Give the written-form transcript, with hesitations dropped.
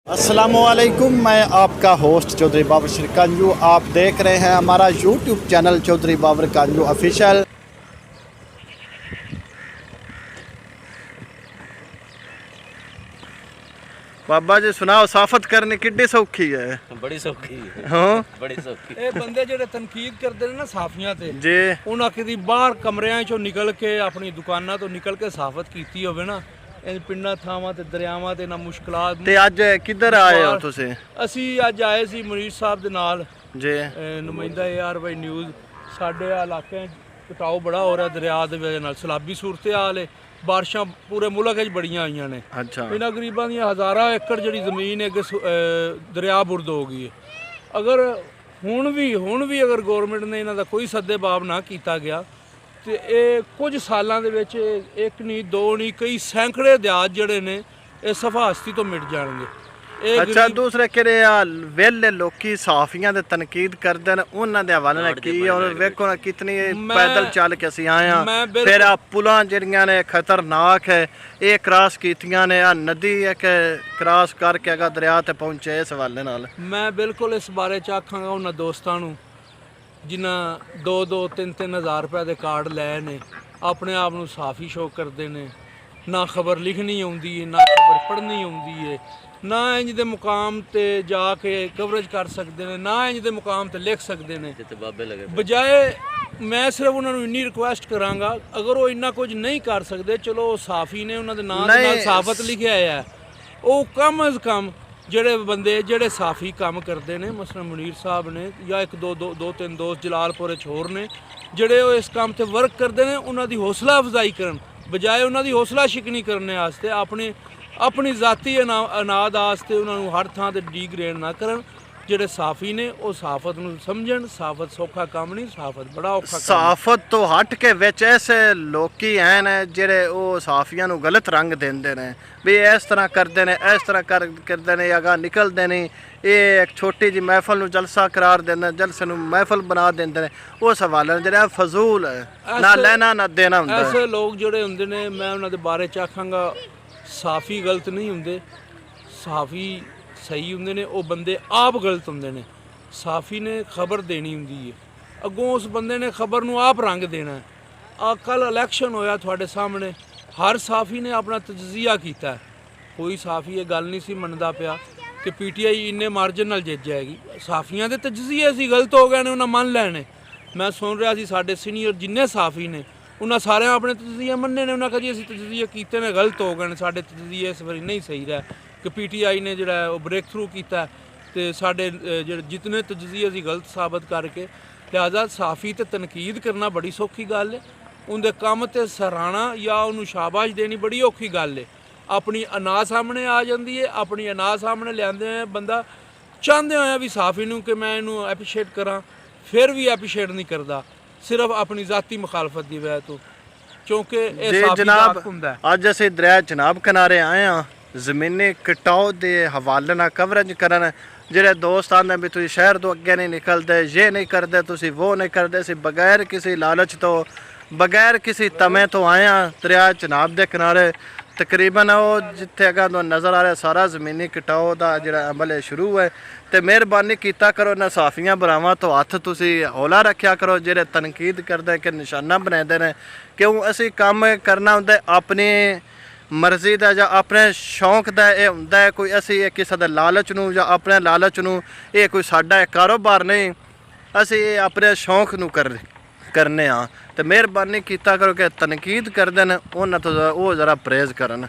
अस्सलामुअलैकुम, मैं आपका होस्ट चौधरी बाबर शिरकंजू। आप देख रहे हैं हमारा YouTube channel Chaudhary Babar कांजू official. बाबा जी सुनाओ, साफत करनी किड्डी सौखी है? बड़ी सौखी है। हाँ बड़ी सौखी। ਇਹ ਬੰਦੇ ਜਿਹੜੇ ਤਨਕੀਦ ਕਰਦੇ ਨੇ ਨਾ ਸਾਫੀਆਂ ਤੇ, जी ਉਹਨਾਂ ਕਿਤੇ ਬਾਹਰ ਕਮਰਿਆਂ ਚੋਂ ਨਿਕਲ ਕੇ ਆਪਣੀ ਦੁਕਾਨਾਂ ਤੋਂ ਨਿਕਲ ਕੇ ਸਾਫਤ ਕੀਤੀ ਹੋਵੇ ਨਾ, ਇਹ ਪਿੰਡਾਂ ਥਾਵਾਂ ਤੇ ਦਰਿਆਵਾਂ ਤੇ ਨਾ ਮੁਸ਼ਕਲਾਤ। ते अज किधर आए हो तुसी? ਅਸੀਂ ਅੱਜ ਆਏ ਸੀ ਮਨੀਰ ਸਾਹਿਬ ਦੇ ਨਾਲ, जी ਨੁਮਾਇੰਦਾ ARY ਨਿਊਜ਼। ਸਾਡੇ ਇਲਾਕੇ 'ਚ ਕਟਾਓ ਬੜਾ ਹੋ ਰਿਹਾ ਦਰਿਆ ਦੇ ਵਜ੍ਹਾ ਨਾਲ, ਸਲਾਬੀ ਸੂਰਤ ਹਾਲ ਹੈ। ਬਾਰਿਸ਼ਾਂ ਪੂਰੇ ਮੁਲਕ 'ਚ ਬੜੀਆਂ ਆਈਆਂ ਨੇ। अच्छा ਇਹਨਾਂ ਗਰੀਬਾਂ ਦੀਆਂ ਹਜ਼ਾਰਾਂ ਏਕੜ ਜਿਹੜੀ ਜ਼ਮੀਨ ਹੈ ਅੱਗੇ ਦਰਿਆ ਬੁਰਦ ਹੋ ਗਈ ਹੈ। ਅਗਰ ਹੁਣ ਵੀ ਅਗਰ ਗਵਰਨਮੈਂਟ ਨੇ ਇਹਨਾਂ ਦਾ ਕੋਈ ਸੱਦੇਬਾਬ ਨਾ ਕੀਤਾ ਗਿਆ ਤੇ ਇਹ ਕੁਝ ਸਾਲਾਂ ਦੇ ਵਿੱਚ ਇੱਕ ਨਹੀਂ ਦੋ ਨਹੀਂ ਕਈ ਸੈਂਕੜੇ ਦਿਹਾਤ ਜਿਹੜੇ ਨੇ ਇਹ ਸਫਾਸਤੀ ਤੋਂ ਮਿਟ ਜਾਣਗੇ। ਇਹ अच्छा दूसरे किहड़े वेले लोकी साफियां दे तनकीद करदे ने, उन्हां दे हवाले नाल की है? और वेखो ना कितनी पैदल चल के असीं आए हां, फिर आ पुलां जिहड़ियां ने खतरनाक है ये क्रॉस कीतियां ने, आ नदी है कि क्रॉस करके अगर दरिया ते पहुंचे। इस हवाले नाल ਮੈਂ ਬਿਲਕੁਲ ਇਸ ਬਾਰੇ ਚ ਆਖਾਂਗਾ ਉਹਨਾਂ ਦੋਸਤਾਂ ਨੂੰ ਜਿਨ੍ਹਾਂ 2-2, 3-3 ਹਜ਼ਾਰ ਰੁਪਏ ਦੇ ਕਾਰਡ ਲਏ ਨੇ, ਆਪਣੇ ਆਪ ਨੂੰ ਸਾਫੀ ਸ਼ੋਅ ਕਰਦੇ ਨੇ। ਨਾ ਖਬਰ ਲਿਖਣੀ ਆਉਂਦੀ ਹੈ, ਨਾ ਖਬਰ ਪੜ੍ਹਨੀ ਆਉਂਦੀ ਹੈ, ਨਾ ਇੰਜ ਦੇ ਮੁਕਾਮ ਤੇ ਜਾ ਕੇ ਕਵਰੇਜ ਕਰ ਸਕਦੇ ਨੇ, ਨਾ ਇੰਜ ਦੇ ਮੁਕਾਮ ਤੇ ਲਿਖ ਸਕਦੇ ਨੇ। ਜਿੱਥੇ ਬਾਬੇ ਲਗੇ ਬਜਾਏ ਮੈਂ ਸਿਰਫ ਉਹਨਾਂ ਨੂੰ ਇੰਨੀ ਰਿਕੁਐਸਟ ਕਰਾਂਗਾ, ਅਗਰ ਉਹ ਇੰਨਾ ਕੁਝ ਨਹੀਂ ਕਰ ਸਕਦੇ, ਚਲੋ ਉਹ ਸਾਫੀ ਨੇ, ਉਹਨਾਂ ਦੇ ਨਾਂ ਦੇ ਨਾਲ ਸਾਫਤ ਲਿਖਿਆ ਹੈ, ਉਹ ਕਮ ਅਜ਼ ਕਮ ਜਿਹੜੇ ਬੰਦੇ ਜਿਹੜੇ ਸਾਫੀ ਕੰਮ ਕਰਦੇ ਨੇ, ਮਸਲਨ ਮੁਨੀਰ ਸਾਹਿਬ ਨੇ ਜਾਂ ਇੱਕ ਦੋ ਤਿੰਨ ਦੋਸਤ ਜਲਾਲਪੁਰ 'ਚ ਹੋਰ ਨੇ ਜਿਹੜੇ ਉਹ ਇਸ ਕੰਮ ਤੇ ਵਰਕ ਕਰਦੇ ਨੇ, ਉਹਨਾਂ ਦੀ ਹੌਸਲਾ ਅਫਜ਼ਾਈ ਕਰਨ ਬਜਾਏ ਉਹਨਾਂ ਦੀ ਹੌਸਲਾ ਸ਼ਿਕਨੀ ਕਰਨ ਵਾਸਤੇ ਆਪਣੀ ਜ਼ਾਤੀ ਅਨਾਦ ਵਾਸਤੇ ਉਹਨਾਂ ਨੂੰ ਹਰ ਥਾਂ ਤੇ ਡੀਗ੍ਰੇਡ ਨਾ ਕਰਨ। ਜਿਹੜੇ ਸਾਫੀ ਨੇ ਉਹ ਸਾਫਤ ਨੂੰ ਸਮਝਣ। ਸਾਫਤ ਸੌਖਾ ਕੰਮ ਨਹੀਂ, ਸਾਫਤ ਬੜਾ ਔਖਾ ਕੰਮ। ਸਾਫਤ ਤੋਂ ਹਟ ਕੇ ਵਿੱਚ ਐਸੇ ਲੋਕੀ ਹੈ ਨੇ ਜਿਹੜੇ ਉਹ ਸਾਫੀਆਂ ਨੂੰ ਗਲਤ ਰੰਗ ਦਿੰਦੇ ਨੇ ਵੀ ਇਸ ਤਰ੍ਹਾਂ ਕਰਦੇ ਨੇ, ਇਸ ਤਰ੍ਹਾਂ ਕਰਦੇ ਨੇ, ਅਗਾ ਨਿਕਲਦੇ ਨਹੀਂ। ਇਹ ਇੱਕ ਛੋਟੀ ਜਿਹੀ ਮਹਿਫਲ ਨੂੰ ਜਲਸਾ ਕਰਾਰ ਦਿੰਦੇ, ਜਲਸੇ ਨੂੰ ਮਹਿਫਲ ਬਣਾ ਦਿੰਦੇ ਨੇ। ਉਸ ਹਵਾਲੇ ਨਾਲ ਜਿਹੜਾ ਫਜ਼ੂਲ ਹੈ, ਨਾ ਲੈਣਾ ਨਾ ਦੇਣਾ ਹੁੰਦਾ। ਐਸੇ ਲੋਕ ਜਿਹੜੇ ਹੁੰਦੇ ਨੇ, ਮੈਂ ਉਹਨਾਂ ਦੇ ਬਾਰੇ ਚ ਆਖਾਂਗਾ ਸਾਫੀ ਗਲਤ ਨਹੀਂ ਹੁੰਦੇ, ਸਾਫੀ ਸਹੀ ਹੁੰਦੇ ਨੇ। ਉਹ ਬੰਦੇ ਆਪ ਗਲਤ ਹੁੰਦੇ ਨੇ। ਸਾਫੀ ਨੇ ਖਬਰ ਦੇਣੀ ਹੁੰਦੀ ਹੈ, ਅੱਗੋਂ ਉਸ ਬੰਦੇ ਨੇ ਖਬਰ ਨੂੰ ਆਪ ਰੰਗ ਦੇਣਾ। ਆ ਕੱਲ੍ਹ ਇਲੈਕਸ਼ਨ ਹੋਇਆ ਤੁਹਾਡੇ ਸਾਹਮਣੇ, ਹਰ ਸਾਫੀ ਨੇ ਆਪਣਾ ਤਜਜ਼ੀਆ ਕੀਤਾ। ਕੋਈ ਸਾਫੀ ਇਹ ਗੱਲ ਨਹੀਂ ਸੀ ਮੰਨਦਾ ਪਿਆ ਕਿ PTI ਇੰਨੇ ਮਾਰਜਨ ਨਾਲ ਜਿੱਤ ਜਾਏਗੀ। ਸਾਫੀਆਂ ਦੇ ਤਜਜ਼ੀਏ ਸੀ ਗਲਤ ਹੋ ਗਏ ਨੇ, ਉਹਨਾਂ ਮੰਨ ਲੈਣੇ। ਮੈਂ ਸੁਣ ਰਿਹਾ ਸੀ ਸਾਡੇ ਸੀਨੀਅਰ ਜਿੰਨੇ ਸਾਫੀ ਨੇ ਉਹਨਾਂ ਸਾਰਿਆਂ ਆਪਣੇ ਤਜਜ਼ੀਏ ਮੰਨੇ ਨੇ। ਉਹਨਾਂ ਕਹੇ ਜੀ ਅਸੀਂ ਤਜਜ਼ੀਏ ਕੀਤੇ ਨੇ, ਗਲਤ ਹੋ ਗਏ ਨੇ, ਸਾਡੇ ਤਜਜ਼ੀਏ ਇਸ ਵਾਰੀ ਨਹੀਂ ਸਹੀ ਰਿਹਾ ਕਿ PTI ਨੇ ਜਿਹੜਾ ਉਹ ਬ੍ਰੇਕ ਥਰੂ ਕੀਤਾ ਤੇ ਸਾਡੇ ਜਿਹੜੇ ਜਿਤਨੇ ਤਜਜ਼ੀਏ ਅਸੀਂ ਗਲਤ ਸਾਬਤ ਕਰਕੇ। ਲਿਹਾਜ਼ਾ ਸਾਫੀ ਤੇ ਤਨਕੀਦ ਕਰਨਾ ਬੜੀ ਸੌਖੀ ਗੱਲ ਹੈ, ਉਹਦੇ ਕੰਮ ਤੇ ਸਰਾਹਣਾ ਜਾਂ ਉਹਨੂੰ ਸ਼ਾਬਾਸ਼ ਦੇਣੀ ਬੜੀ ਔਖੀ ਗੱਲ ਹੈ। ਆਪਣੀ ਅਨਾ ਸਾਹਮਣੇ ਆ ਜਾਂਦੀ ਹੈ, ਆਪਣੀ ਅਨਾ ਸਾਹਮਣੇ ਲਿਆਂਦੇ ਆ ਬੰਦਾ ਚਾਹੁੰਦੇ ਹੋਇਆ ਵੀ ਸਾਫੀ ਨੂੰ ਕਿ ਮੈਂ ਇਹਨੂੰ ਐਪਰੀਸ਼ੀਏਟ ਕਰਾਂ, ਫਿਰ ਵੀ ਐਪਰੀਸ਼ੀਏਟ ਨਹੀਂ ਕਰਦਾ, ਸਿਰਫ ਆਪਣੀ ਜ਼ਾਤੀ ਮੁਖਾਲਫਤ ਦੀ ਵਜ੍ਹਾ ਤੋਂ, ਕਿਉਂਕਿ ਇਹ ਸਾਫੀ ਦਾ ਹੱਕ ਹੁੰਦਾ। ਅੱਜ ਅਸੀਂ ਦਰਿਆ ਜਨਾਬ ਕਿਨਾਰੇ ਆਏ ਹਾਂ ਜ਼ਮੀਨੀ ਕਟਾਓ ਦੇ ਹਵਾਲੇ ਨਾਲ ਕਵਰੇਜ ਕਰਨ। ਜਿਹੜੇ ਦੋਸਤ ਆਉਂਦੇ ਵੀ ਤੁਸੀਂ ਸ਼ਹਿਰ ਤੋਂ ਅੱਗੇ ਨਹੀਂ ਨਿਕਲਦੇ, ਇਹ ਨਹੀਂ ਕਰਦੇ, ਤੁਸੀਂ ਉਹ ਨਹੀਂ ਕਰਦੇ, ਅਸੀਂ ਬਗੈਰ ਕਿਸੇ ਲਾਲਚ ਤੋਂ, ਬਗੈਰ ਕਿਸੇ ਤਮੇ ਤੋਂ ਆਏ ਹਾਂ ਦਰਿਆ ਜਨਾਬ ਦੇ ਕਿਨਾਰੇ। ਤਕਰੀਬਨ ਉਹ ਜਿੱਥੇ ਅਗਾ ਤੁਹਾਨੂੰ ਨਜ਼ਰ ਆ ਰਿਹਾ ਸਾਰਾ ਜ਼ਮੀਨੀ ਕਟਾਓ ਦਾ ਜਿਹੜਾ ਅਮਲ ਹੈ ਸ਼ੁਰੂ ਹੈ। ਤੇ ਮਿਹਰਬਾਨੀ ਕੀਤਾ ਕਰੋ ਨਾ ਸਾਫੀਆਂ ਭਰਾਵਾਂ ਤੋਂ ਹੱਥ ਤੁਸੀਂ ਹੌਲਾ ਰੱਖਿਆ ਕਰੋ ਜਿਹੜੇ ਤਨਕੀਦ ਕਰਦੇ ਕਿ ਨਿਸ਼ਾਨਾ ਬਣਾਉਂਦੇ ਨੇ। ਕਿਉਂ ਅਸੀਂ ਕੰਮ ਕਰਨਾ ਹੁੰਦਾ ਆਪਣੀ ਮਰਜ਼ੀ ਦਾ ਜਾਂ ਆਪਣੇ ਸ਼ੌਂਕ ਦਾ। ਇਹ ਹੁੰਦਾ ਹੈ ਕੋਈ ਅਸੀਂ ਕਿਸੇ ਦੇ ਲਾਲਚ ਨੂੰ ਜਾਂ ਆਪਣੇ ਲਾਲਚ ਨੂੰ, ਇਹ ਕੋਈ ਸਾਡਾ ਕਾਰੋਬਾਰ ਨਹੀਂ, ਅਸੀਂ ਇਹ ਆਪਣੇ ਸ਼ੌਂਕ ਨੂੰ ਕਰਨੇ ਆ। ਤੇ ਮਿਹਰਬਾਨੀ ਕੀਤਾ ਕਰੋ ਕਿ ਤਨਕੀਦ ਕਰਦੇ ਨੇ ਉਹਨਾਂ ਤੋਂ ਉਹ ਜ਼ਰਾ ਪਰਹੇਜ਼ ਕਰਨ।